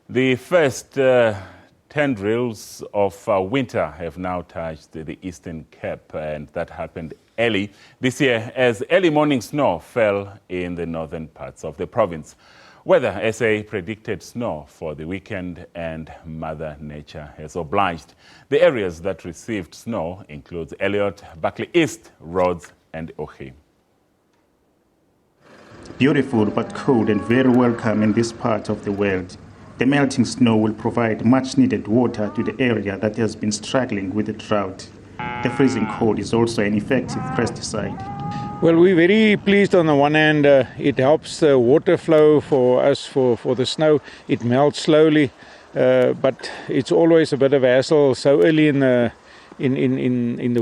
The first tendrils of winter have now touched the Eastern Cape, and that happened early this year as early morning snow fell in the northern parts of the province. Weather SA predicted snow for the weekend, and Mother Nature has obliged. The areas that received snow include Elliot, Barkley East, Rhodes and Ugie. Beautiful but cold and very welcome in this part of the world. The melting snow will provide much-needed water to the area that has been struggling with the drought. The freezing cold is also an effective pesticide. Well, we're very pleased on the one hand. It helps the water flow for us for the snow. It melts slowly, but it's always a bit of a hassle so early in the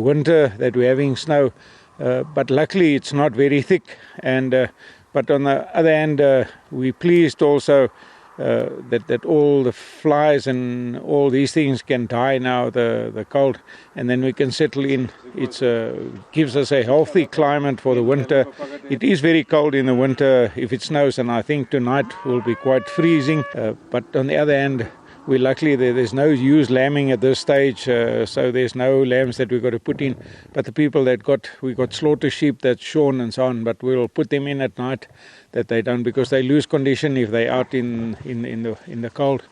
winter that we're having snow. But luckily it's not very thick. But on the other hand, we're pleased also that all the flies and all these things can die now, the cold, and then we can settle in. It gives us a healthy climate for the winter. It is very cold in the winter if it snows, and I think tonight will be quite freezing. But on the other hand, we're lucky there's no used lambing at this stage, so there's no lambs that we've got to put in. But the people we got slaughter sheep that's shorn and so on, but we'll put them in at night that they don't, because they lose condition if they're out in the cold.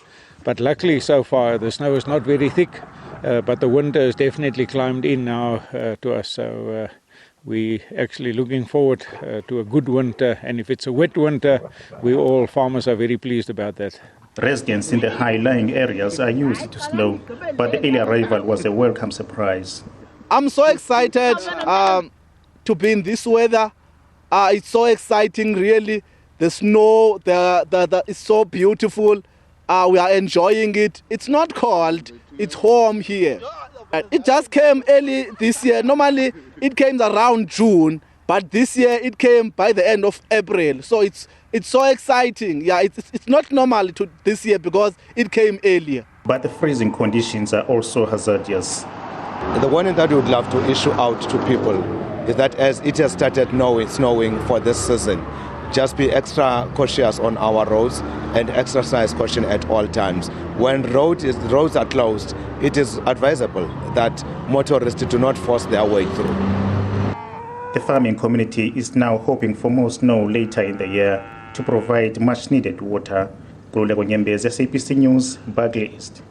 But luckily so far the snow is not very thick, but the winter has definitely climbed in now to us. So we're actually looking forward to a good winter, and if it's a wet winter, all farmers are very pleased about that. Residents in the high-lying areas are used to snow, but the early arrival was a welcome surprise. I'm so excited to be in this weather. It's so exciting, really. The snow, it's so beautiful. We are enjoying it. It's not cold, it's warm here. It just came early this year. Normally it came around June, but this year it came by the end of April. So it's so exciting. Yeah, it's not normal this year because it came earlier. But the freezing conditions are also hazardous. The warning that we would love to issue out to people is that as it has started snowing for this season, just be extra cautious on our roads and exercise caution at all times. When roads are closed, it is advisable that motorists do not force their way through. The farming community is now hoping for more snow later in the year to provide much-needed water. SABC News, Barkley East.